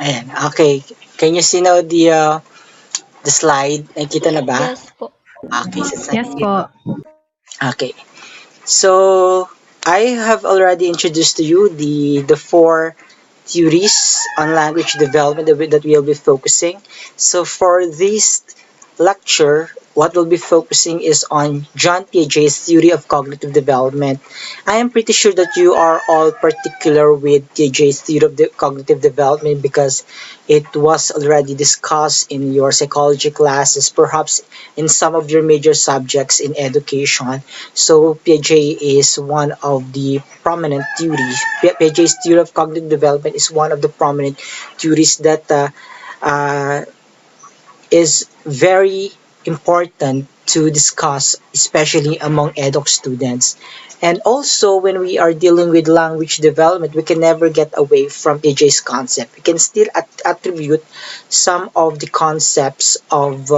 Ayan, okay. Can you see now the slide? Nakita na ba? Yes po. Okay, Yes sasali. po. Okay. So, I have already introduced to you the four theories on language development that we'll be focusing. So, for this lecture, what we'll be focusing is on John Piaget's theory of cognitive development. I am pretty sure that you are all particular with Piaget's theory of cognitive development because it was already discussed in your psychology classes, perhaps in some of your major subjects in education. So Piaget is one of the prominent theories. Piaget's theory of cognitive development is one of the prominent theories that uh, is very important to discuss, especially among eduk students. And also, when we are dealing with language development, we can never get away from Piaget's concept. We can still attribute some of the concepts of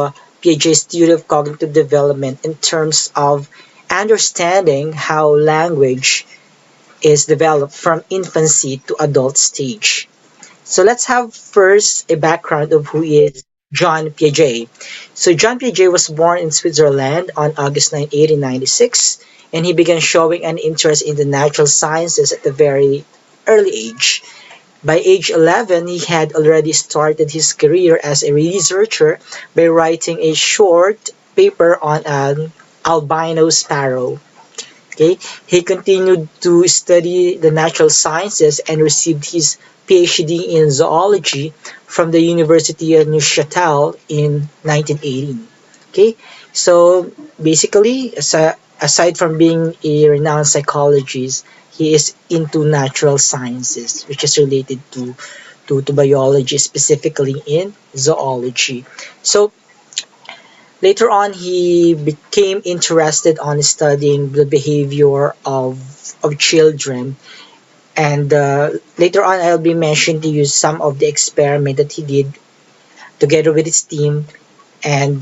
Piaget's theory of cognitive development in terms of understanding how language is developed from infancy to adult stage. So let's have first a background of who is John Piaget. So John Piaget was born in Switzerland on August 9, 1896, and he began showing an interest in the natural sciences at a very early age. By age 11, he had already started his career as a researcher by writing a short paper on an albino sparrow. Okay, he continued to study the natural sciences and received his PhD in zoology from the University of Neuchâtel in 1918. Okay, so basically, aside from being a renowned psychologist, he is into natural sciences, which is related to biology, specifically in zoology. So later on, he became interested on studying the behavior of children. And later on, I'll be mentioning to you some of the experiment that he did together with his team. And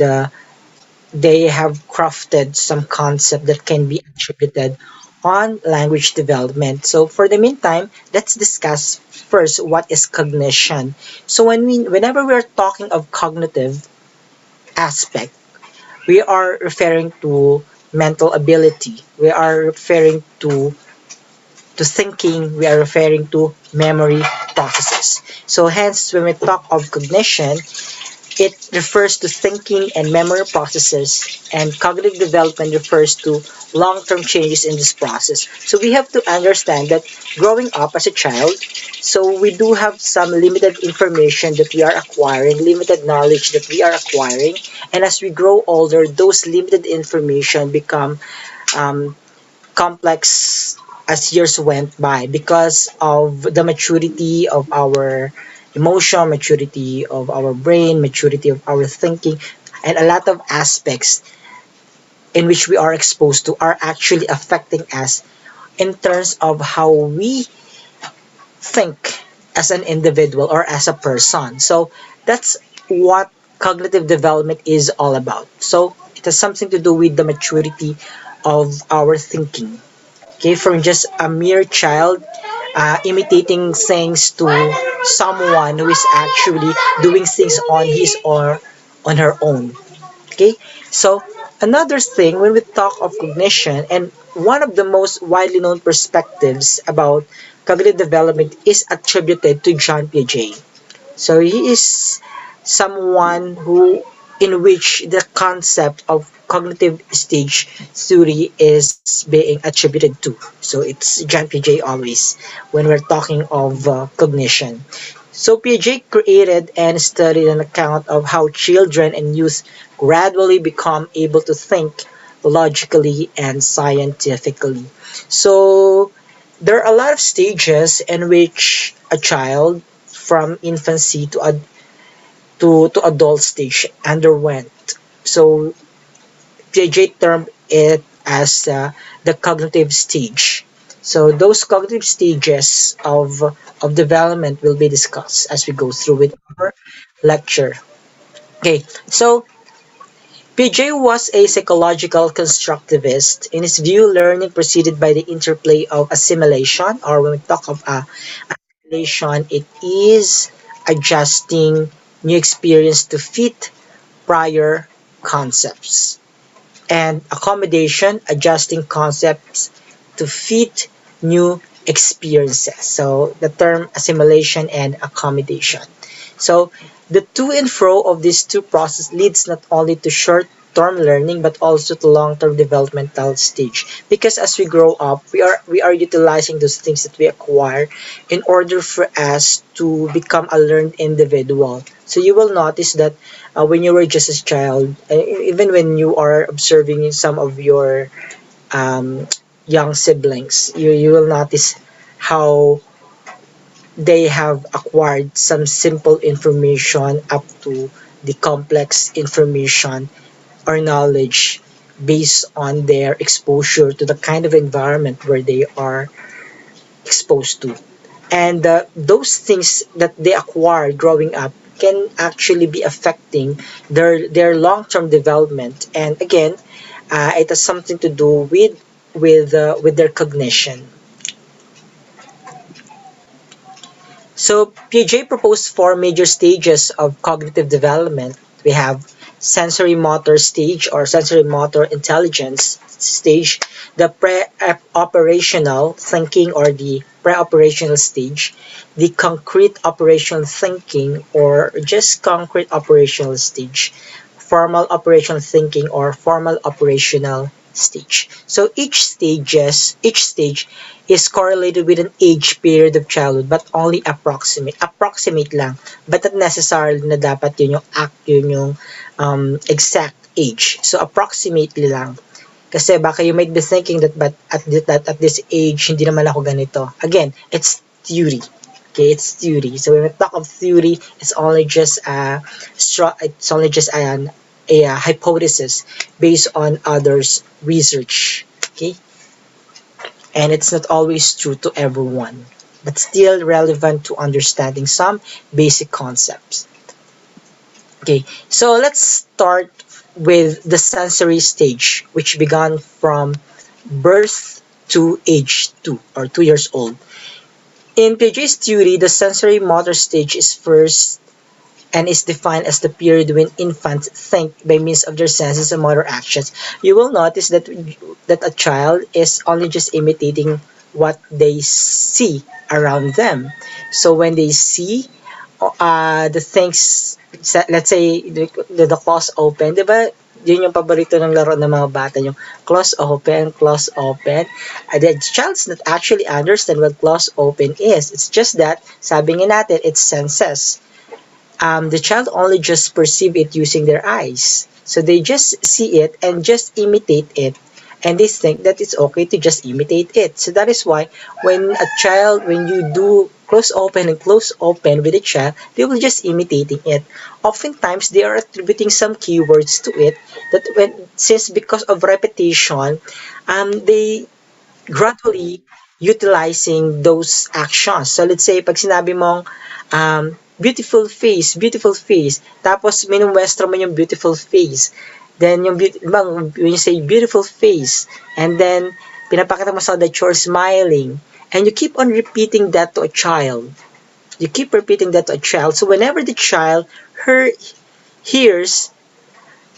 they have crafted some concept that can be attributed on language development. So for the meantime, let's discuss first what is cognition. So whenever we're talking of cognitive aspect, we are referring to mental ability. We are referring to thinking. We are referring to memory processes. So hence, when we talk of cognition, it refers to thinking and memory processes, and cognitive development refers to long-term changes in this process. So we have to understand that growing up as a child, so we do have some limited information that we are acquiring, limited knowledge that we are acquiring, and as we grow older, those limited information become complex as years went by because of the maturity of our emotion, maturity of our brain, maturity of our thinking, and a lot of aspects in which we are exposed to are actually affecting us in terms of how we think as an individual or as a person. So that's what cognitive development is all about. So it has something to do with the maturity of our thinking. Okay, from just a mere child imitating things to someone who is actually doing things on his or on her own. Okay, so another thing when we talk of cognition, and one of the most widely known perspectives about cognitive development is attributed to John Piaget. So he is someone who in which the concept of cognitive stage theory is being attributed to. So it's John Piaget always when we're talking of cognition. So Piaget created and studied an account of how children and youth gradually become able to think logically and scientifically. So there are a lot of stages in which a child from infancy to adult stage underwent. So Piaget termed it as the cognitive stage. So those cognitive stages of development will be discussed as we go through with our lecture. Okay, so Piaget was a psychological constructivist. In his view, learning proceeded by the interplay of assimilation, or when we talk of assimilation, it is adjusting new experience to fit prior concepts. And accommodation, adjusting concepts to fit new experiences. So the term assimilation and accommodation. So the to and fro of these two processes leads not only to short-term learning but also to long-term developmental stage. Because as we grow up, we are utilizing those things that we acquire in order for us to become a learned individual. So you will notice that when you were just a child, even when you are observing some of your um, young siblings, you will notice how they have acquired some simple information up to the complex information or knowledge based on their exposure to the kind of environment where they are exposed to. And those things that they acquire growing up can actually be affecting their long-term development. And again, it has something to do with their cognition. So Piaget proposed four major stages of cognitive development. We have sensory motor stage or sensory motor intelligence stage, the pre-operational thinking or the pre-operational stage, the concrete operational thinking or just concrete operational stage, formal operational thinking or formal operational stage. So each stage is correlated with an age period of childhood but only approximate lang, but not necessarily na dapat yun yung exact age. So approximately lang. Kasi baka you might be thinking that but at this age hindi naman ako ganito. Again, it's theory. Okay, it's theory. So when we talk of theory, it's only just a hypothesis based on others' research. Okay, and it's not always true to everyone, but still relevant to understanding some basic concepts. Okay, so let's start with the sensory stage, which began from birth to age 2 or 2 years old. In Piaget's theory, the sensory motor stage is first and is defined as the period when infants think by means of their senses and motor actions. You will notice that a child is only just imitating what they see around them. So when they see the things, let's say the close open, di ba? Yun yung paborito ng laro ng mga bata, yung close open, close open. The child's not actually understand what close open is. It's just that, sabi nga natin, it's senses. The child only just perceive it using their eyes. So they just see it and just imitate it. And they think that it's okay to just imitate it. So that is why when you do close open and close open with a child, they will just imitating it. Oftentimes, they are attributing some keywords to it that since because of repetition, they gradually utilizing those actions. So let's say, pag sinabi mong beautiful face, tapos minumuestra mo yung beautiful face. Then, when you say beautiful face, and then, pinapakita mo sa that you're smiling, and you keep on repeating that to a child. So, whenever the child hears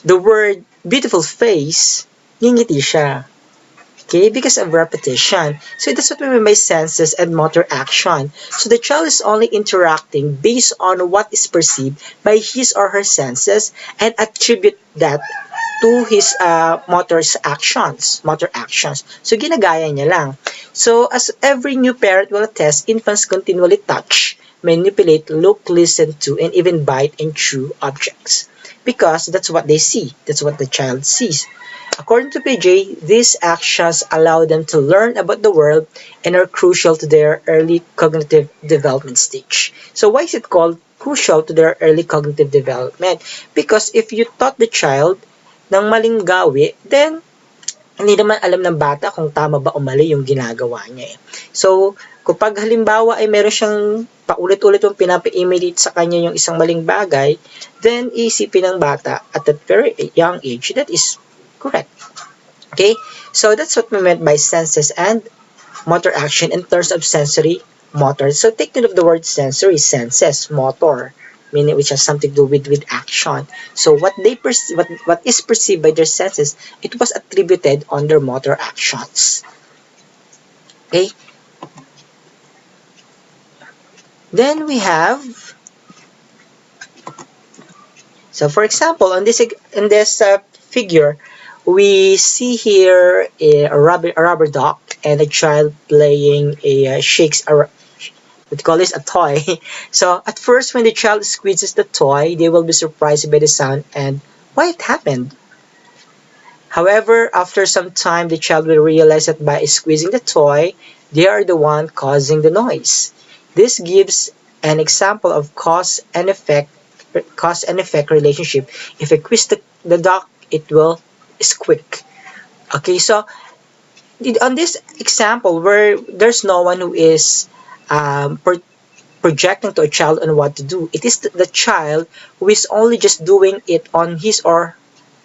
the word beautiful face, ngingiti siya. Okay, because of repetition. So that's what we mean by senses and motor action. So the child is only interacting based on what is perceived by his or her senses and attribute that to his motor actions. So ginagaya niya lang. So as every new parent will attest, infants continually touch, manipulate, look, listen to, and even bite and chew objects. Because that's what they see. That's what the child sees. According to Piaget, these actions allow them to learn about the world and are crucial to their early cognitive development stage. So why is it called crucial to their early cognitive development? Because if you taught the child ng maling gawi, then hindi naman alam ng bata kung tama ba o mali yung ginagawa niya. So, kapag halimbawa ay meron siyang paulit-ulit yung pinapa-imitate sa kanya yung isang maling bagay, then isipin ng bata at that very young age, that is correct. Okay? So, that's what we meant by senses and motor action in terms of sensory motor. So take note of the word sensory, senses, motor, meaning which has something to do with action. So what is perceived by their senses, it was attributed on their motor actions. Okay. Then we have, so for example, in this figure, we see here a rubber duck and a child playing a shakes a we call this a toy. So at first, when the child squeezes the toy, they will be surprised by the sound and why it happened. However, after some time, the child will realize that by squeezing the toy, they are the one causing the noise. This gives an example of cause and effect relationship. If I squeeze the duck, it will squeak. Okay, so on this example where there's no one who is projecting to a child on what to do, it is the child who is only just doing it on his or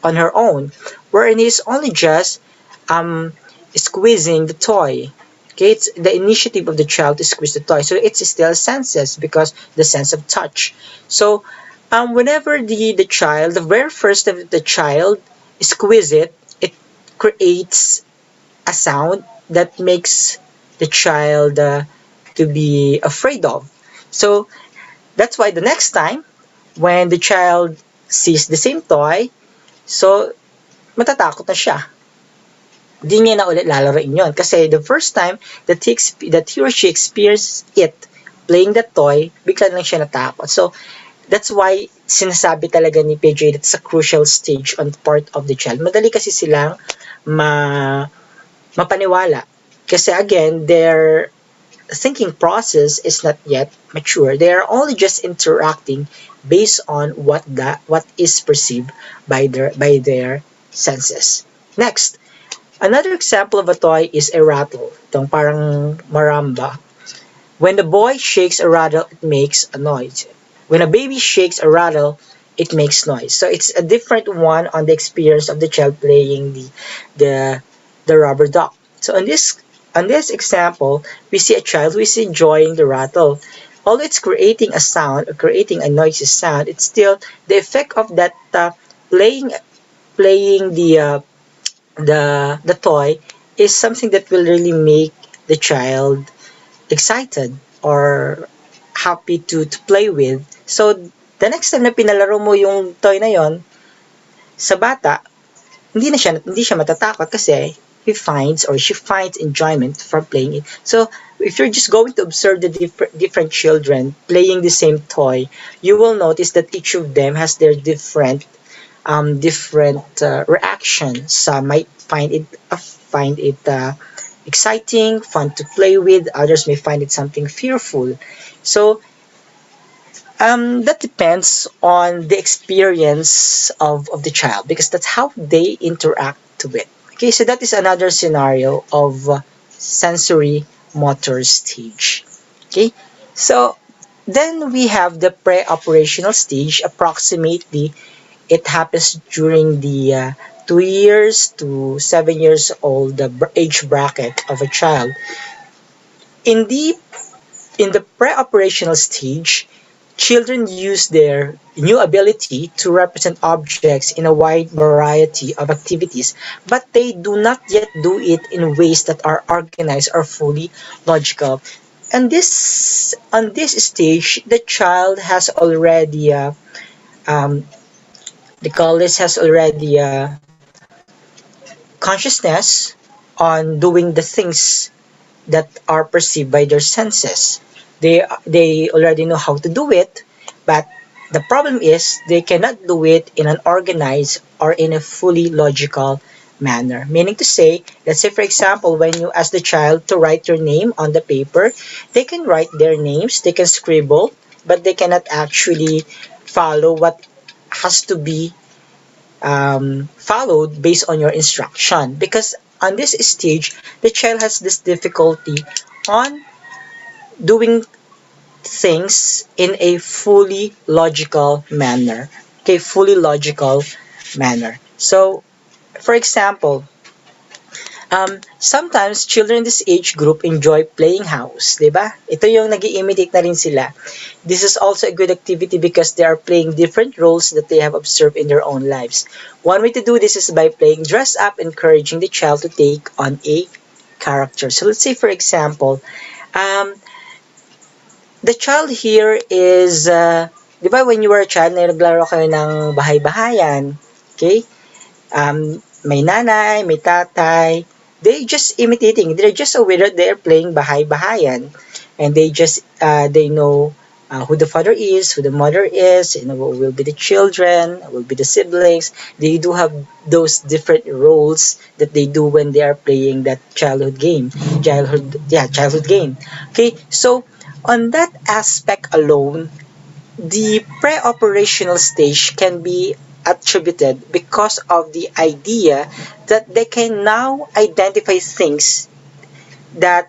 on her own, wherein he's only just squeezing the toy. Okay, it's the initiative of the child to squeeze the toy. So it's still senses because the sense of touch. So whenever the very first time the child squeeze it, it creates a sound that makes the child to be afraid of. So that's why the next time when the child sees the same toy, so matatakot na siya. Di niya na ulit lalaroin yun. Kasi the first time that he or she experienced it, playing that toy, bigla lang siya natakot. So, that's why sinasabi talaga ni Piaget that it's a crucial stage on the part of the child. Madali kasi silang mapaniwala. Kasi again, their thinking process is not yet mature. They are only just interacting based on what is perceived by their senses. Next, another example of a toy is a rattle. Itong parang maramba. When the boy shakes a rattle, it makes a noise. When a baby shakes a rattle, it makes noise. So it's a different one on the experience of the child playing the rubber duck. So on this example, we see a child who is enjoying the rattle. Although it's creating a sound or creating a noisy sound, it's still the effect of that playing the toy is something that will really make the child excited or happy to play with. So the next time na pinalaro mo yung toy na yon sa bata, hindi siya matatakot kasi he finds or she finds enjoyment from playing it. So if you're just going to observe the different children playing the same toy, you will notice that each of them has their different reactions. Some might find it exciting, fun to play with. Others may find it something fearful. So that depends on the experience of the child because that's how they interact to it. Okay, so that is another scenario of sensory motor stage. Okay, so then we have the pre-operational stage. Approximately, it happens during the 2 years to 7 years old age bracket of a child. In the pre-operational stage, children use their new ability to represent objects in a wide variety of activities, but they do not yet do it in ways that are organized or fully logical. And on this stage, the child has already consciousness on doing the things that are perceived by their senses. They already know how to do it, but the problem is they cannot do it in an organized or in a fully logical manner. Meaning to say, let's say for example, when you ask the child to write your name on the paper, they can write their names, they can scribble, but they cannot actually follow what has to be followed based on your instruction. Because on this stage, the child has this difficulty on doing things in a fully logical manner. Okay, fully logical manner. So, for example, Sometimes, children in this age group enjoy playing house, di ba? Ito yung nag-i-imitate na rin sila. This is also a good activity because they are playing different roles that they have observed in their own lives. One way to do this is by playing dress up, encouraging the child to take on a character. So let's say, for example, um, the child here is, di ba when you were a child, naglaro kayo ng bahay-bahayan, okay? May nanay, may tatay, they just imitating. They're just aware that they're playing bahay-bahayan, and they know who the father is, who the mother is, what will be the children, will be the siblings. They do have those different roles that they do when they are playing that childhood game. Okay, so on that aspect alone, the pre-operational stage can be attributed because of the idea that they can now identify things that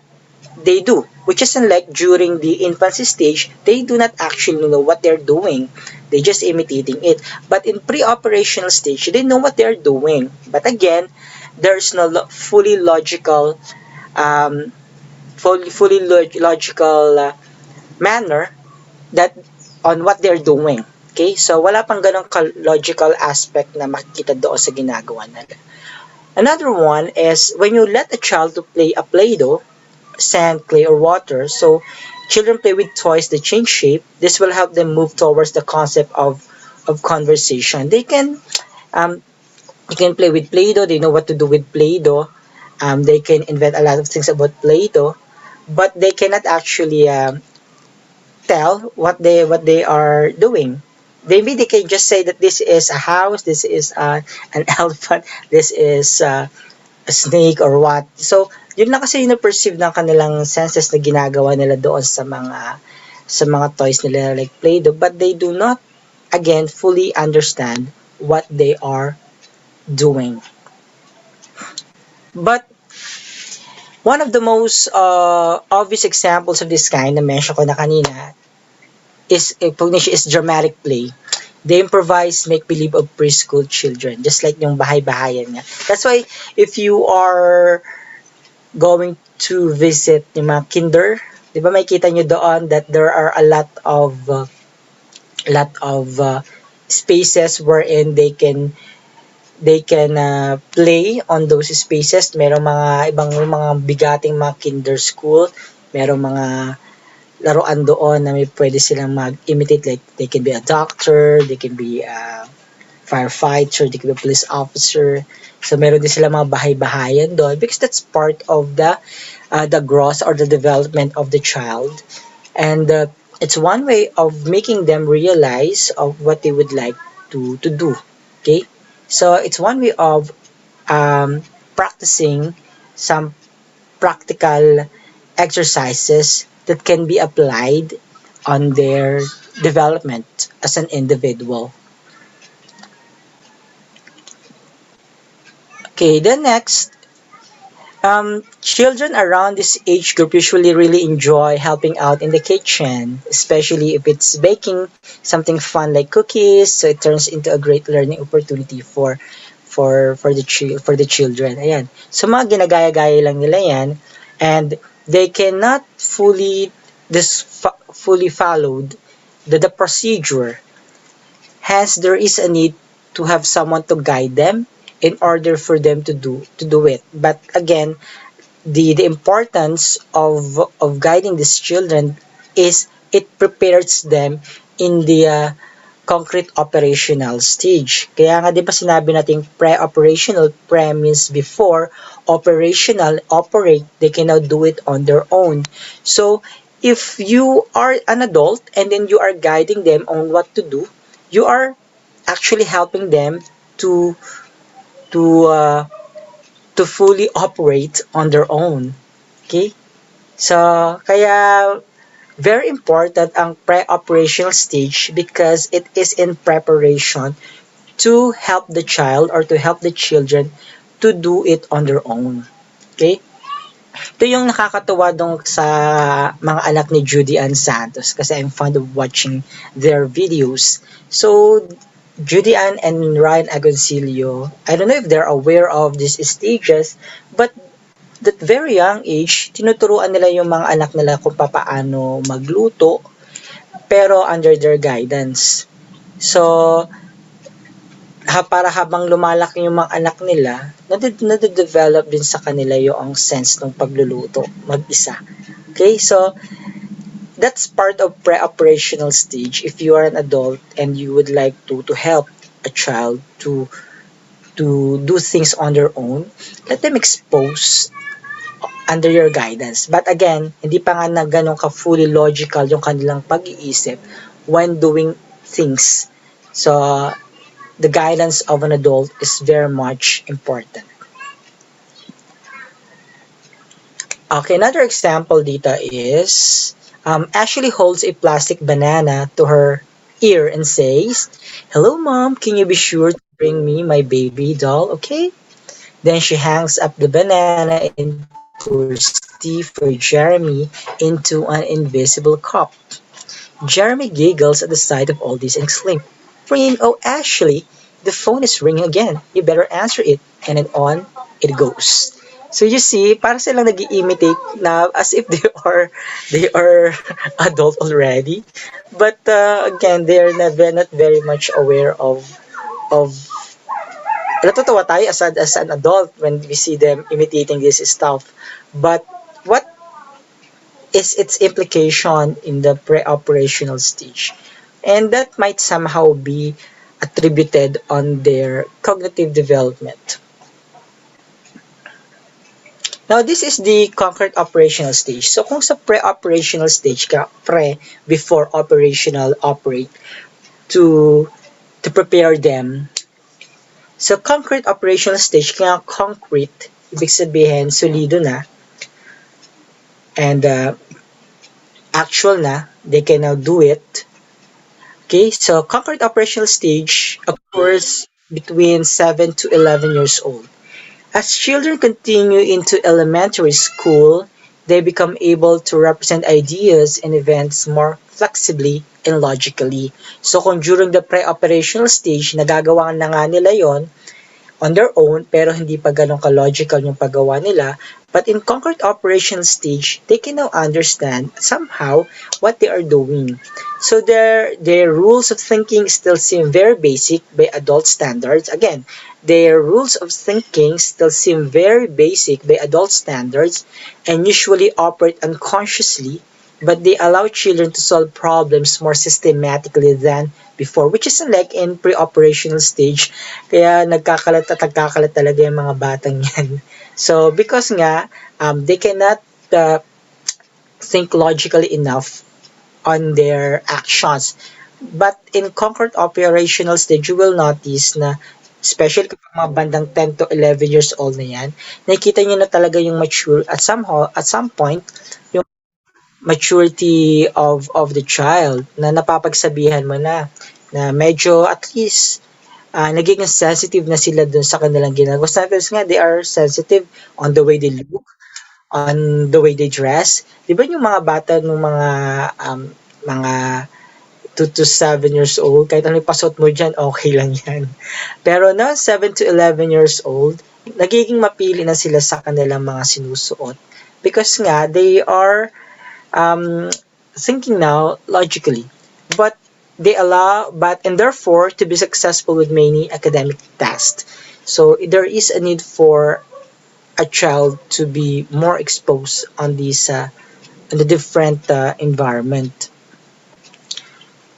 they do, which is unlike during the infancy stage, they do not actually know what they're doing. They're just imitating it. But in pre-operational stage, they know what they're doing. But again, there's no um, logical manner that on what they're doing. Okay? So, wala pang ganong logical aspect na makikita doon sa ginagawa nila. Another one is when you let a child to play a Play-Doh, sand, clay, or water. So, children play with toys that change shape. This will help them move towards the concept of conversation. They can play with Play-Doh. They know what to do with Play-Doh. They can invent a lot of things about Play-Doh, but they cannot actually tell what they are doing. Maybe they can just say that this is a house, this is an elephant, this is a snake or what. So, yun lang kasi yung perceive ng kanilang senses na ginagawa nila doon sa mga toys nila like Play-Doh, but they do not again fully understand what they are doing. But one of the most obvious examples of this kind na mention ko na kanina is Cognition is dramatic play. They improvise make-believe of preschool children, just like yung bahay-bahayan nga. That's why if you are going to visit yung mga kinder, di ba makikita nyo doon that there are a lot of spaces wherein they can play on those spaces. Merong mga ibang mga bigating mga kinder school, merong mga laruan doon na may pwede silang mag-imitate, like they can be a doctor, they can be a firefighter, they can be a police officer. So meron din sila mga bahay-bahayan doon because that's part of the growth or the development of the child, and it's one way of making them realize of what they would like to do. Okay, so it's one way of practicing some practical exercises that can be applied on their development as an individual. Okay, then next, children around this age group usually really enjoy helping out in the kitchen, especially if it's baking something fun like cookies. So it turns into a great learning opportunity for the children. Ayan. So mga ginagaya-gaya lang nila yan, and they cannot fully followed the procedure. Hence, there is a need to have someone to guide them in order for them to do it. But again, the importance of guiding these children is it prepares them in the concrete operational stage. Kaya nga di ba sinabi natin pre-operational, pre means before, operational, operate, they can now do it on their own. So, if you are an adult and then you are guiding them on what to do, you are actually helping them to fully operate on their own. Okay? So, kaya very important ang pre-operational stage because it is in preparation to help the child or to help the children to do it on their own. Okay? Ito yung nakakatuwa dong sa mga anak ni Judy Ann Santos kasi I'm fond of watching their videos. So, Judy Ann and Ryan Agoncillo, I don't know if they're aware of these stages, but that very young age, tinuturuan nila yung mga anak nila kung papaano magluto, pero under their guidance. So, para habang lumalaki yung mga anak nila, nade-develop din sa kanila yung sense ng pagluluto mag-isa. Okay, so that's part of pre-operational stage. If you are an adult and you would like to help a child to do things on their own, let them expose under your guidance. But again, hindi pa nga na ganun ka fully logical yung kanilang pag-iisip when doing things. So, the guidance of an adult is very much important. Okay, another example dito is Ashley holds a plastic banana to her ear and says, "Hello, Mom, can you be sure to bring me my baby doll, okay?" Then she hangs up the banana and pours tea for Jeremy into an invisible cup. Jeremy giggles at the sight of all this and exclaims, "Ring, oh Ashley, the phone is ringing again. You better answer it." And then on it goes. So you see, para silang nag-imitate na as if they are adult already. But again, they are not very much aware of natutuwa tayo as an adult when we see them imitating this stuff. But what is its implication in the pre-operational stage? And that might somehow be attributed on their cognitive development. Now, this is the concrete operational stage. So, kung sa pre-operational stage ka, before operational, operate, to prepare them. So, concrete operational stage, kaya concrete, ibig sabihin, solido na, and actual na, they can now do it. Okay, so concrete operational stage occurs between 7 to 11 years old. As children continue into elementary school, they become able to represent ideas and events more flexibly and logically. So kung during the pre-operational stage, nagagawa na nga nila yon on their own, pero hindi pa ganun ka-logical yung paggawa nila, but in concrete operation stage, they can now understand somehow what they are doing. So their rules of thinking still seem very basic by adult standards. Again, their rules of thinking still seem very basic by adult standards and usually operate unconsciously, but they allow children to solve problems more systematically than before, which is like in pre-operational stage. Kaya nagkakalat at nagkakalat talaga yung mga batang yan. So, because nga, they cannot think logically enough on their actions. But in concrete operational stage, you will notice na, especially kapag mga bandang 10 to 11 years old na yan, nakikita nyo na talaga yung mature, at some point, yung maturity of the child na napapagsabihan mo na medyo at least nagiging sensitive na sila dun sa kanilang ginagawa. Sometimes nga, they are sensitive on the way they look, on the way they dress. Di ba yung mga bata ng mga 2 to 7 years old, kahit ano ipasot mo dyan, okay lang yan. Pero na 7 to 11 years old, nagiging mapili na sila sa kanilang mga sinusuot. Because nga, they are thinking now logically. But and therefore, to be successful with many academic tasks. So there is a need for a child to be more exposed on these in the different environment.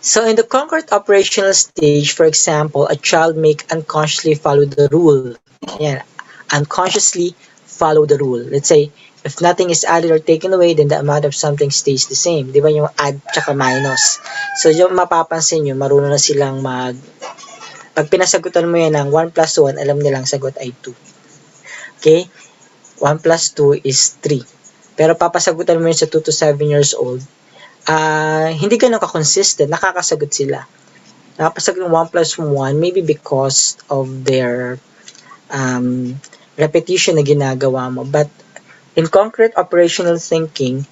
So in the concrete operational stage, for example, a child may unconsciously follow the rule. Yeah, unconsciously follow the rule. Let's say, if nothing is added or taken away, then the amount of something stays the same. Di ba yung add tsaka minus? So yung mapapansin nyo, marunong na silang pag pinasagutan mo yan ng 1 plus 1, alam nilang sagot ay 2. Okay? 1 plus 2 is 3. Pero papasagutan mo yun sa 2 to 7 years old, hindi ganun ka-consistent, nakakasagot sila. Nakapasagot ng 1 plus 1, maybe because of their repetition na ginagawa mo. But in concrete operational thinking,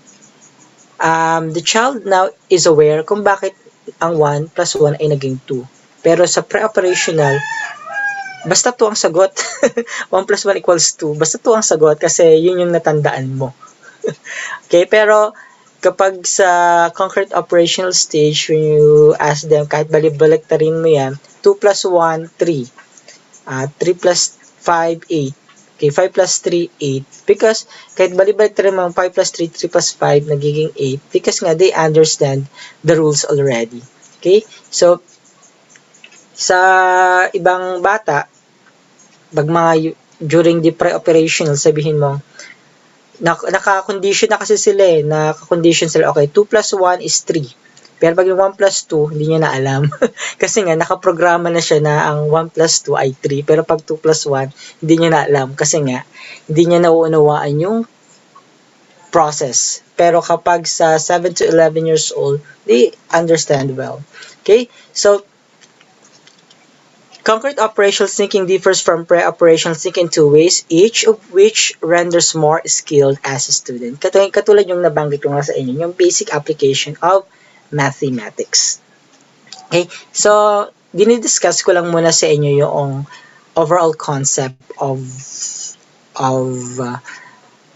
the child now is aware kung bakit ang 1 plus 1 ay naging 2. Pero sa pre-operational, basta 2 ang sagot. 1 plus 1 equals 2. Basta 2 ang sagot kasi yun yung natandaan mo. Okay, pero kapag sa concrete operational stage, when you ask them, kahit balibalik-tarin mo yan, 2 plus 1, 3. 3 plus 5, 8. Okay, 5 plus 3, 8. Because kahit balibalik-tarin mo, 5 plus 3, 3 plus 5, nagiging 8. Because nga, they understand the rules already. Okay, so, sa ibang bata, pag mga during the pre-operational, sabihin mo, naka-condition na kasi sila eh. Naka-condition sila, okay, 2 plus 1 is 3. Pero pag yung 1 plus 2, hindi niya na alam. Kasi nga, nakaprograma na siya na ang 1 plus 2 ay 3. Pero pag 2 plus 1, hindi niya na alam. Kasi nga, hindi niya nauunawaan yung process. Pero kapag sa 7 to 11 years old, they understand well. Okay? So, concrete operational thinking differs from pre-operational thinking in 2 ways, each of which renders more skilled as a student. Katulad yung nabanggit ko nga sa inyo, yung basic application of mathematics. Okay, so dinidiscuss ko lang muna sa inyo yung overall concept of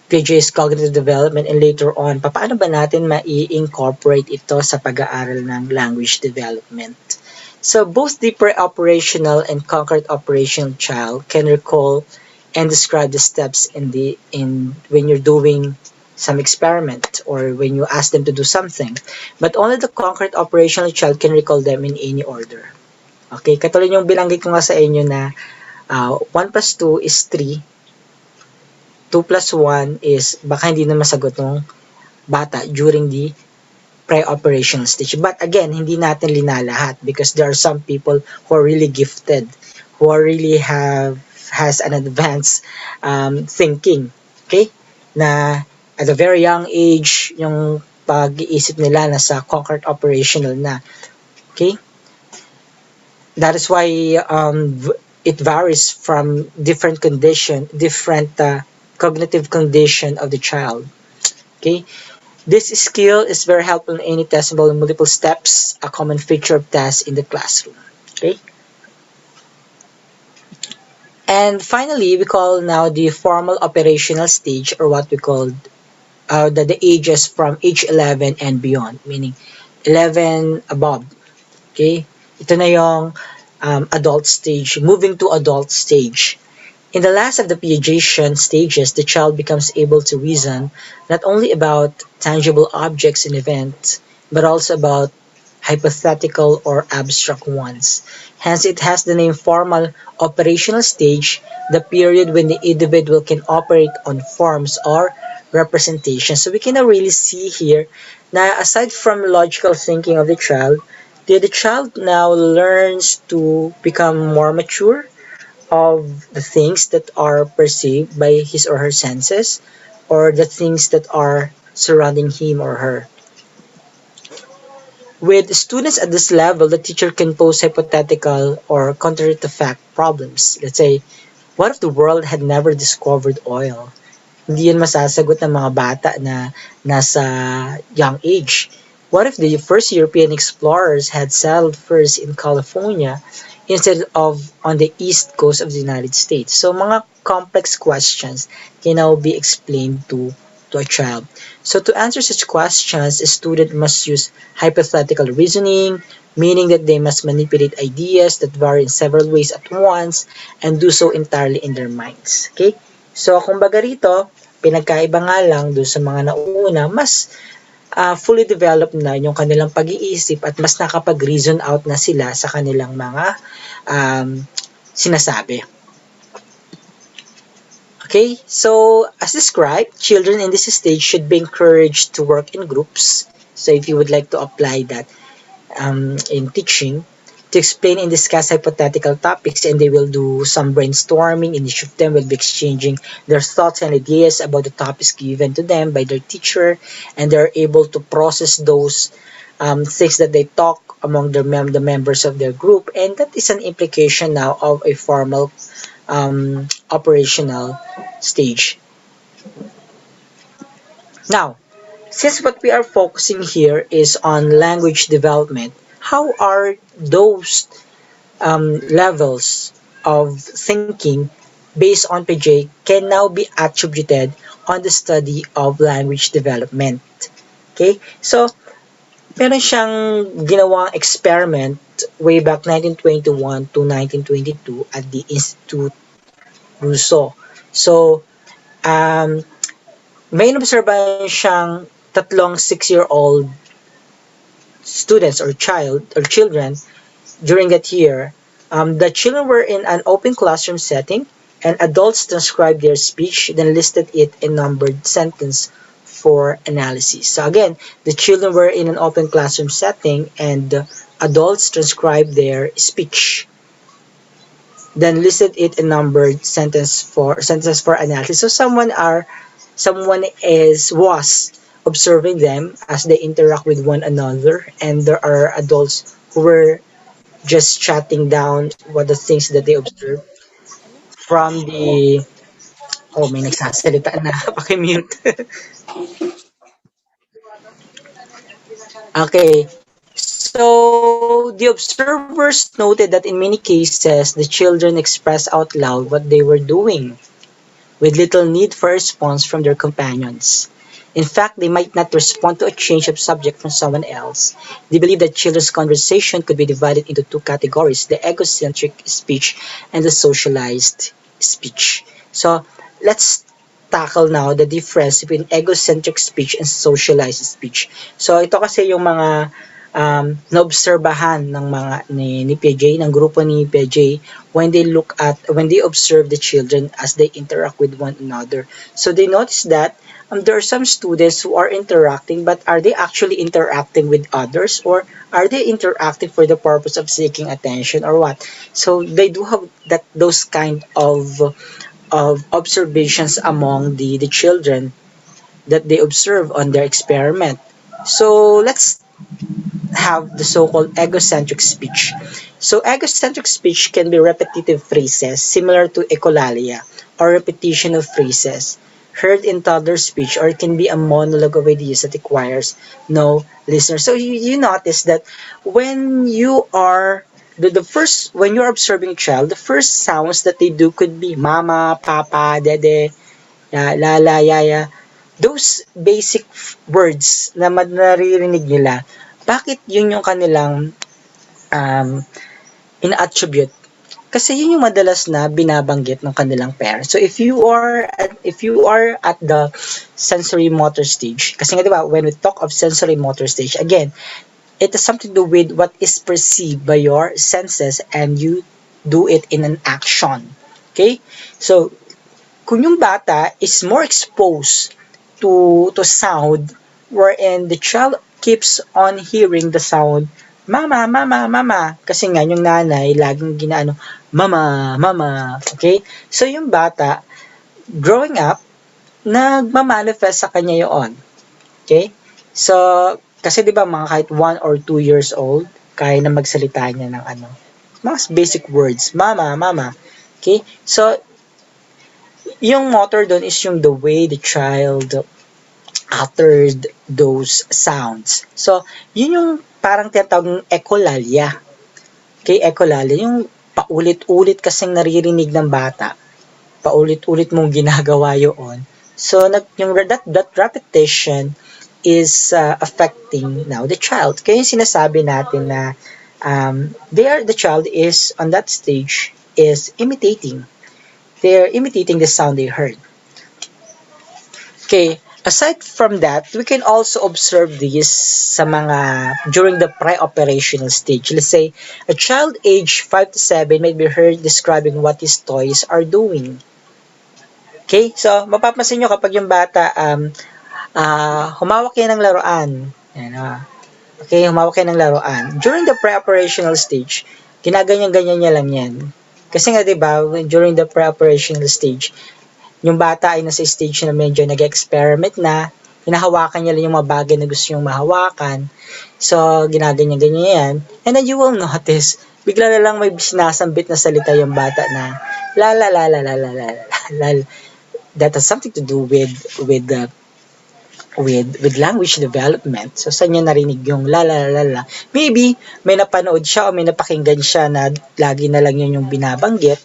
Piaget's cognitive development, and later on, paano ba natin ma-incorporate ito sa pag-aaral ng language development. So both the pre-operational and concrete operational child can recall and describe the steps when you're doing some experiment or when you ask them to do something. But only the concrete operational child can recall them in any order. Okay, katulad yung binanggit ko nga sa inyo na 1 plus 2 is 3. 2 plus 1 is baka hindi na masagot ng bata during the pre-operational stage. But again, hindi natin linalahat because there are some people who are really gifted, who are really has an advanced thinking. Okay? Na at a very young age, yung pag-iisip nila nasa concrete operational na. Okay? That is why it varies from different condition, different cognitive condition of the child. Okay? This skill is very helpful in any test involving multiple steps, a common feature of tests in the classroom. Okay? And finally, we call now the formal operational stage, or what we call the ages from age 11 and beyond, meaning 11 above. Okay? Ito na yung adult stage, moving to adult stage. In the last of the Piagetian stages, the child becomes able to reason not only about tangible objects and events, but also about hypothetical or abstract ones. Hence, it has the name formal operational stage, the period when the individual can operate on forms or representations. So we can really see here na aside from logical thinking of the child now learns to become more mature of the things that are perceived by his or her senses, or the things that are surrounding him or her. With students at this level, the teacher can pose hypothetical or contrary to fact problems. Let's say, what if the world had never discovered oil? Hindi yan masasagot ng mga bata na nasa young age. What if the first European explorers had settled first in California instead of on the east coast of the United States? So mga complex questions can now be explained to a child. So to answer such questions, a student must use hypothetical reasoning, meaning that they must manipulate ideas that vary in several ways at once and do so entirely in their minds. Okay? So kumbaga rito, pinagkaiba nga lang doon sa mga nauna, mas fully developed na yung kanilang pag-iisip at mas nakapag-reason out na sila sa kanilang mga sinasabi. Okay, so as described, children in this stage should be encouraged to work in groups. So if you would like to apply that in teaching, to explain and discuss hypothetical topics, and they will do some brainstorming, and each of them will be exchanging their thoughts and ideas about the topics given to them by their teacher, and they're able to process those things that they talk among the members of their group, and that is an implication now of a formal operational stage. Now, since what we are focusing here is on language development, how are those levels of thinking based on Piaget can now be attributed on the study of language development. Okay? So, meron siyang ginawang experiment way back 1921 to 1922 at the Institute Rousseau. So, um, may inobserbahan siyang tatlong 6-year-old students or children during that year. The children were in an open classroom setting, and adults transcribed their speech, then listed it in numbered sentence for analysis. So again, the children were in an open classroom setting, and adults transcribed their speech, then listed it in numbered sentences for analysis. So someone is was observing them as they interact with one another, and there are adults who were just jotting down what the things that they observed from the may nagsasalita na paki-mute. Okay. So the observers noted that in many cases the children expressed out loud what they were doing, with little need for a response from their companions. In fact, they might not respond to a change of subject from someone else. They believe that children's conversation could be divided into two categories, the egocentric speech and the socialized speech. So, let's tackle now the difference between egocentric speech and socialized speech. So, ito kasi yung mga naobserbahan ng mga ni Piaget, ng grupo ni Piaget when they observe the children as they interact with one another. So they notice that there are some students who are interacting, but are they actually interacting with others, or are they interacting for the purpose of seeking attention, or what? So they do have those kind of observations among the children that they observe on their experiment. So let's have the so-called egocentric speech. So egocentric speech can be repetitive phrases similar to echolalia, or repetition of phrases heard in toddler speech, or it can be a monologue of ideas that requires no listener. So you notice that when you are the first when you're observing a child, the first sounds that they do could be mama, papa, dede, lala, yaya. Those basic words na naririnig nila, bakit yun yung kanilang ina-attribute? Kasi yun yung madalas na binabanggit ng kanilang parents. So if you are at the sensory motor stage, kasi nga 'di ba, when we talk of sensory motor stage, again, it has something to do with what is perceived by your senses, and you do it in an action. Okay? So kung yung bata is more exposed to sound, wherein the child keeps on hearing the sound mama, mama, mama, kasi nga yung nanay laging ginaano mama, mama, okay? So yung bata growing up, nagma-manifest sa kanya yun, okay? So kasi 'di ba mga kahit 1 or 2 years old, kaya na magsalita niya ng mga basic words, mama, mama, okay? So yung motor doon is yung the way the child uttered those sounds. So, yun yung parang tinatawag ng echolalia. Okay, echolalia, yung paulit-ulit kasing naririnig ng bata. Paulit-ulit mong ginagawa yun. So, yung that repetition is affecting now the child. Kaya yung sinasabi natin na the child is on that stage is imitating. They're imitating the sound they heard. Okay, aside from that, we can also observe this during the pre-operational stage. Let's say, a child aged 5 to 7 may be heard describing what his toys are doing. Okay, so mapapansin nyo kapag yung bata, humawak yan ng laruan. Okay, humawak yan ng laruan. During the pre-operational stage, ginaganyan-ganyan niya lang yan. Kasi nga 'di ba, during the pre-operational stage, yung bata ay nasa stage na medyo nag-experiment na, hinahawakan niya lang yung mga bagay na gusto niyang mahawakan. So, ginaganyan-ganyan yan. And then you will notice, bigla na lang may sinasambit na salita yung bata na la la la la la la la la. That has something to do with with language development. So, saan niya narinig yung la la la la? Maybe, may napanood siya o may napakinggan siya na lagi na lang yun yung binabanggit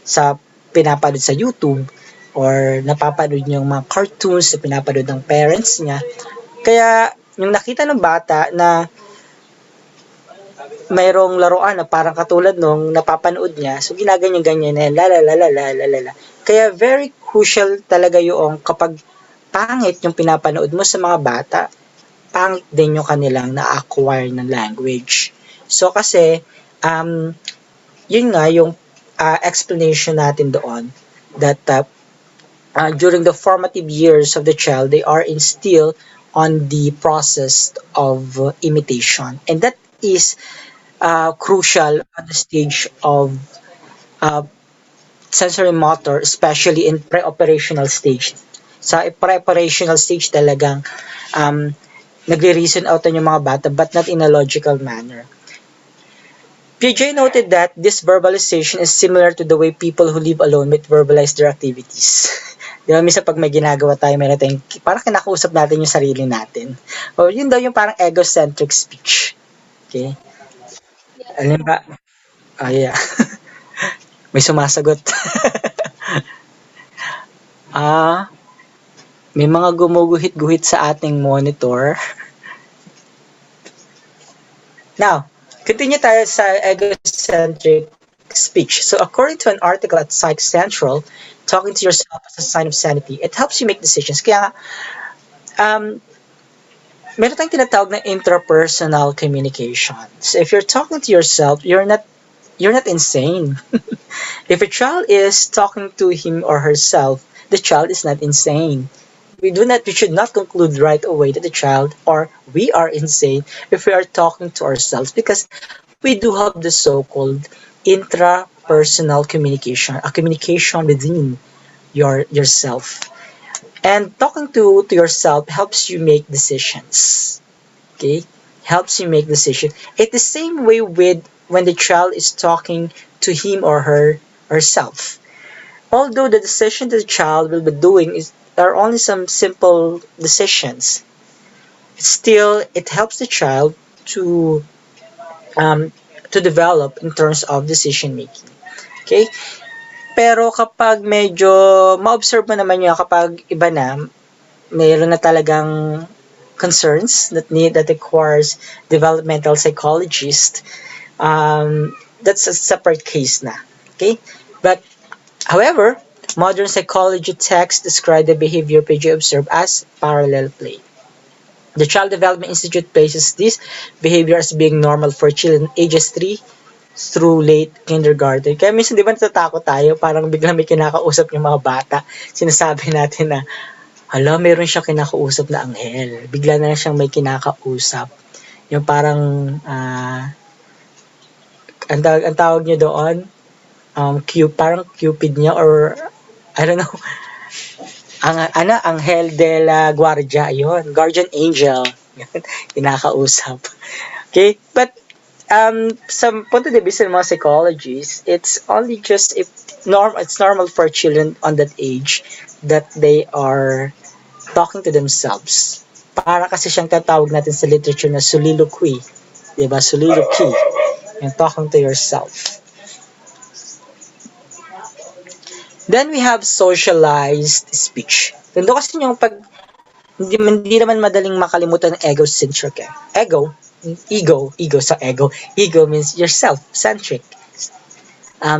sa pinapanood sa YouTube or napapanood yung mga cartoons na pinapanood ng parents niya. Kaya, yung nakita ng bata na mayroong laruan na parang katulad nung napapanood niya, so ginaganyan-ganyan na la la la la la la la. Kaya very crucial talaga yung kapag pangit yung pinapanood mo sa mga bata, pangit din yung kanilang na-acquire ng language. So kasi, yun nga yung explanation natin doon that during the formative years of the child, they are instilled on the process of imitation. And that is crucial at the stage of sensory motor, especially in pre-operational stage. Sa pre-operational stage talagang nagre-reason out yung mga bata but not in a logical manner. Piaget noted that this verbalization is similar to the way people who live alone might verbalize their activities. Di ba, minsan pag may ginagawa tayo, meron tayong, parang kinakausap natin yung sarili natin. O yun daw yung parang egocentric speech. Okay? Alam ba? Yeah. May sumasagot. May mga gumuguhit-guhit sa ating monitor. Now, continue tayo sa egocentric speech. So, according to an article at Psych Central, talking to yourself as a sign of sanity, it helps you make decisions. Kaya, meron tayong tinatawag na intrapersonal communication. So, if you're talking to yourself, you're not insane. If a child is talking to him or herself, the child is not insane. We should not conclude right away that the child or we are insane if we are talking to ourselves because we do have the so-called intrapersonal communication, a communication within yourself. And talking to yourself helps you make decisions. Okay? Helps you make decisions. It's the same way with when the child is talking to him or herself. Although the decision that the child will be doing are only some simple decisions, still it helps the child to develop in terms of decision making. Okay? Pero kapag medyo ma-observe mo naman yun, kapag iba na, mayroon na talagang concerns that requires developmental psychologist, that's a separate case na. Okay? But, however, modern psychology texts describe the behavior Piaget observed as parallel play. The Child Development Institute places this behavior as being normal for children ages 3 through late kindergarten. Kaya minsan di ba natatakot tayo, parang biglang may kinakausap yung mga bata. Sinasabi natin na, hala, meron siyang kinakausap na anghel. Bigla na lang siyang may kinakausap. Yung parang, ang tawag niyo doon, parang Cupid niya or I don't know. Anghel de la Guardia, yun. Guardian Angel. Kinakausap. Okay? But, sa punto de vista ng mga psychologists, it's only just it's normal for children on that age that they are talking to themselves. Para kasi siyang tatawag natin sa literature na soliloquy. Diba? Soliloquy. Yung talking to yourself. Then we have socialized speech. Ganito kasi yung pag hindi naman madaling makalimutan ng egocentric. Ego means yourself, centric.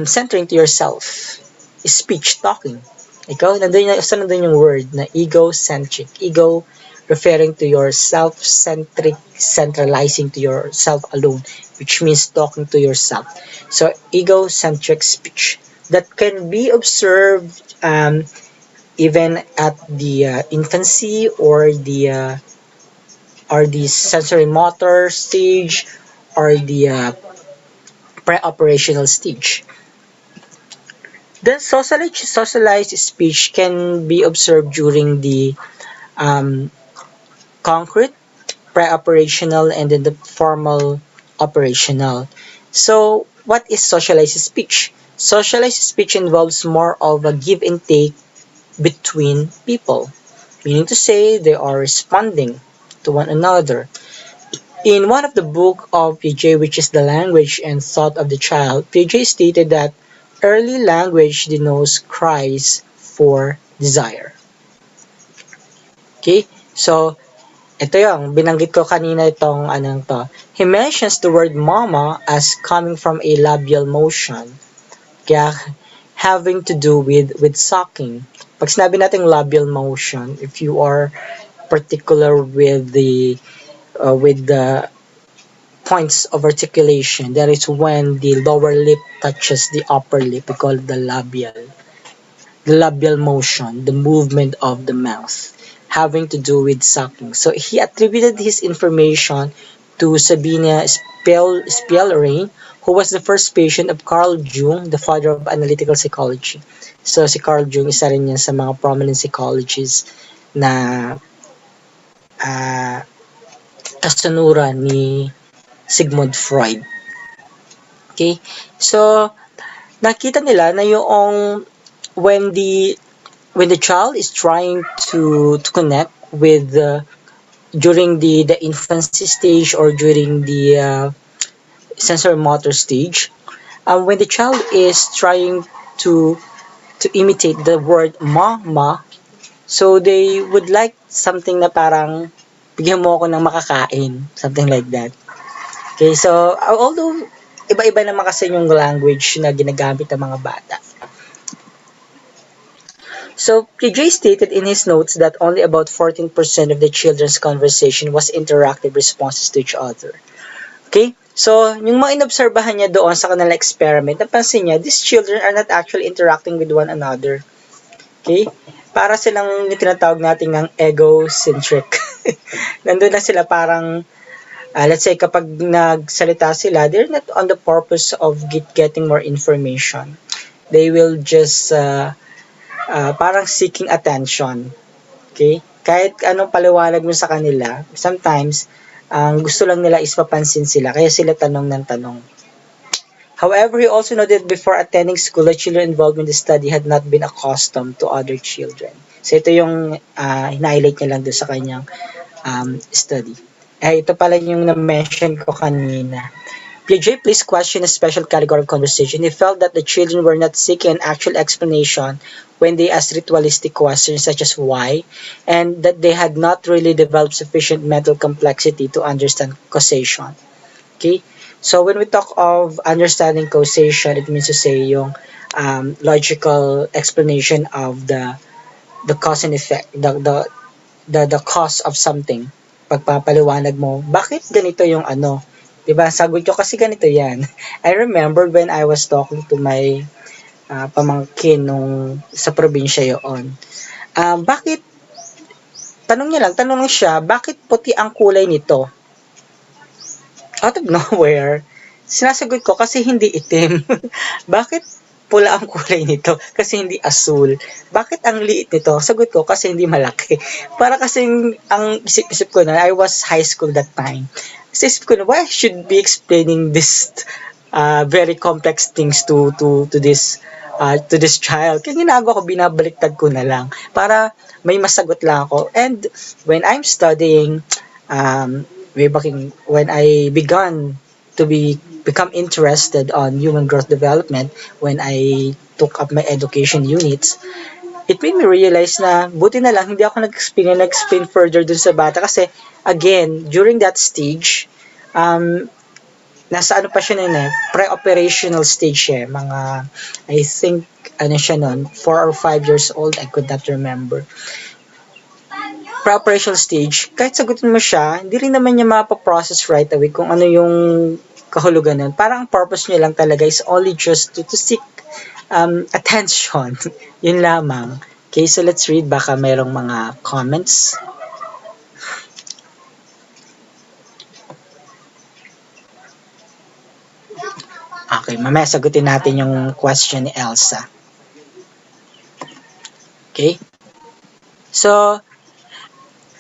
Centering to yourself. Speech, talking. Nandun yung word na egocentric. Ego referring to yourself, centric, centralizing to yourself alone, which means talking to yourself. So, egocentric speech. That can be observed even at the infancy or the sensory motor stage or the pre-operational stage. Then socialized speech can be observed during the concrete, pre-operational, and then the formal operational. So, what is socialized speech? Socialized speech involves more of a give and take between people. meaning to say they are responding to one another. In one of the book of Piaget, which is The Language and Thought of the Child, Piaget stated that early language denotes cries for desire. Okay? So, ito yung binanggit ko kanina itong anong to. He mentions the word mama as coming from a labial motion. Kaya having to do with sucking. Pag sinabi natin labial motion, if you are particular with the points of articulation, that is when the lower lip touches the upper lip. We call it the labial motion, the movement of the mouth, having to do with sucking. So he attributed his information to Sabina Spielrein, who was the first patient of Carl Jung, the father of analytical psychology. So si Carl Jung, isa rin yan sa mga prominent psychologists na kasunura ni Sigmund Freud. Okay? So, nakita nila na yung when the child is trying to connect with during the infancy stage or during the sensory motor stage, when the child is trying to imitate the word ma, so they would like something na parang bigyan mo ako ng makakain, something like that. Okay, so although iba-iba naman kasi yung language na ginagamit ng mga bata. So, Piaget stated in his notes that only about 14% of the children's conversation was interactive responses to each other. Okay? So, yung mga inobserbahan niya doon sa kanilang experiment, napansin niya, these children are not actually interacting with one another. Okay? Para silang tinatawag natin ng egocentric. Nandun na sila parang, let's say, kapag nagsalita sila, they're not on the purpose of getting more information. They will just parang seeking attention. Okay? Kahit anong paliwanag mo sa kanila, sometimes, ang gusto lang nila is mapansin sila, kaya sila tanong ng tanong. However, he also noted before attending school that children involved in the study had not been accustomed to other children. So, ito yung hina-highlight niya lang doon sa kanyang study. Ito pala yung na-mention ko kanina. Piaget placed question a special category of conversation. He felt that the children were not seeking an actual explanation when they asked ritualistic questions such as why, and that they had not really developed sufficient mental complexity to understand causation. Okay? So when we talk of understanding causation, it means to say yung logical explanation of the cause and effect, the cause of something. Pagpapaliwanag mo, bakit ganito yung ano? Diba? Sagot ko kasi ganito yan. I remember when I was talking to my pamangkin nung sa probinsya yun. Bakit, tanong lang siya, bakit puti ang kulay nito? Out of nowhere, sinasagot ko kasi hindi itim. Bakit pula ang kulay nito? Kasi hindi asul. Bakit ang liit nito? Sagot ko kasi hindi malaki. Para kasing ang isip ko na, I was high school that time. Isip ko na, why I should be explaining this very complex things to this child? Kaya ginagawa ko, binabaliktad ko na lang para may masagot lang ako. And when I'm studying, when I began to become interested on human growth development, when I took up my education units, it made me realize na buti na lang hindi ako nag-explain further dun sa bata kasi again, during that stage, nasa ano pa siya nun pre-operational stage siya, mga, I think, ano siya nun, 4 or 5 years old, I could not remember. Pre-operational stage, kahit sagutin mo siya, hindi rin naman niya mapaprocess right away kung ano yung kahulugan nun. Parang ang purpose niya lang talaga is only just to seek attention. Yun lamang. Okay, so let's read. Baka mayroong mga comments. Okay, mamaya sagutin natin yung question ni Elsa. Okay? So,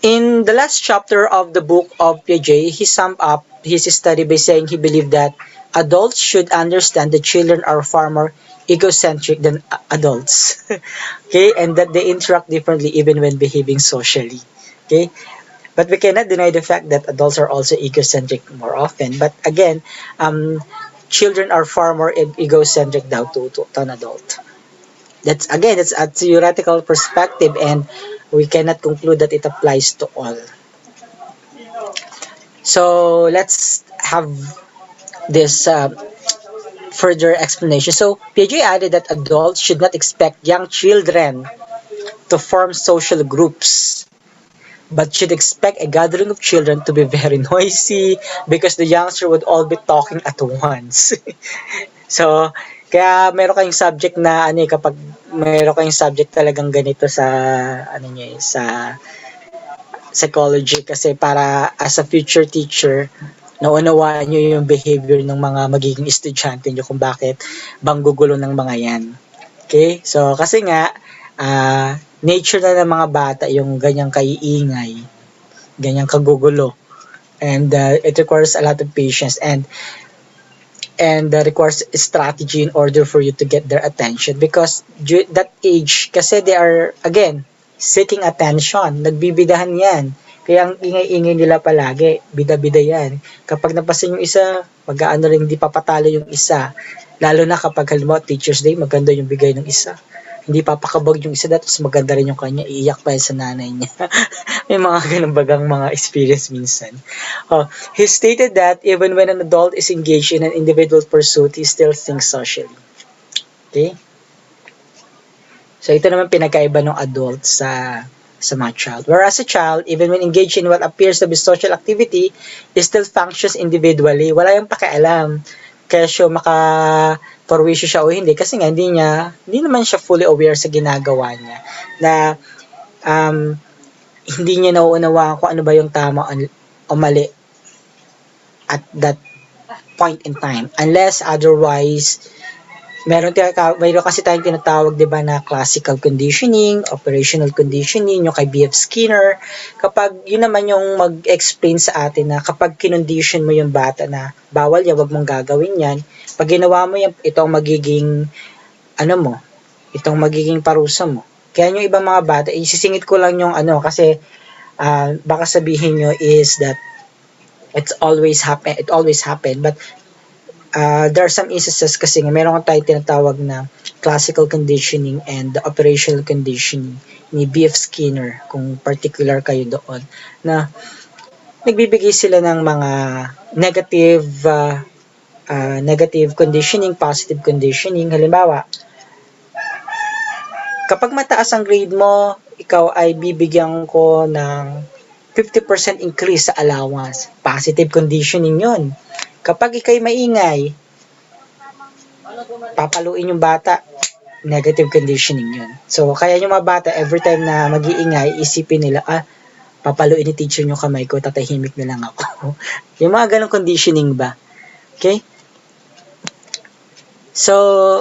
in the last chapter of the book of Piaget, he summed up his study by saying he believed that adults should understand that children are far more egocentric than adults. Okay, and that they interact differently even when behaving socially. Okay, but we cannot deny the fact that adults are also egocentric more often. But again, children are far more egocentric than to an adult. That's again, it's a theoretical perspective, and we cannot conclude that it applies to all. So let's have this further explanation. So Piaget added that adults should not expect young children to form social groups, but should expect a gathering of children to be very noisy because the youngster would all be talking at once. So, kaya meron kayong subject na ano kapag meron kayong subject talagang ganito sa ano niyo sa psychology kasi para as a future teacher naunawaan niyo yung behavior ng mga magiging estudyante niyo kung bakit banggugulo ng mga yan. Okay? So, kasi nga nature na ng mga bata yung ganyang kaiingay, ganyang kagugulo. And it requires a lot of patience and requires strategy in order for you to get their attention because that age kasi they are again seeking attention, nagbibidahan yan, kaya ang ingay-ingay nila palagi, bida-bida yan, kapag napasin yung isa mag-aano rin, hindi papatalo yung isa, lalo na kapag halimbawa Teacher's Day, maganda yung bigay ng isa, hindi papakabog yung isa, tapos maganda rin yung kanya, iiyak pa yan sa nanay niya. May mga ganun bagang mga experience minsan. He stated that even when an adult is engaged in an individual pursuit, he still thinks socially. Okay? So ito naman pinagkaiba ng adult sa mga child. Whereas a child, even when engaged in what appears to be social activity, he still functions individually. Wala yung pakialam. Kaya siya maka-perwisyo siya o hindi. Kasi nga, hindi naman siya fully aware sa ginagawa niya. Na hindi niya nauunawaan kung ano ba yung tama o mali at that point in time. Unless otherwise, meron kasi tayong tinatawag, di ba, na classical conditioning, operational conditioning, yung kay B.F. Skinner. Kapag, yun naman yung mag-explain sa atin na kapag kinondition mo yung bata na bawal yan, wag mong gagawin yan, pag ginawa mo yan, itong magiging, itong magiging parusa mo. Kaya yung ibang mga bata, isisingit ko lang yung kasi baka sabihin nyo is that it always happen, but there are some instances kasi meron tayong tinatawag na classical conditioning and the operational conditioning ni B.F. Skinner, kung particular kayo doon, na nagbibigay sila ng mga negative conditioning, positive conditioning. Halimbawa, kapag mataas ang grade mo, ikaw ay bibigyan ko ng 50% increase sa allowance. Positive conditioning yun. Kapag ikay maingay, papaluin yung bata, negative conditioning yun. So, kaya yung mga bata, every time na mag-iingay, isipin nila, papaluin ni teacher yung kamay ko, tatahimik na lang ako. Yung mga ganong conditioning ba? Okay? So,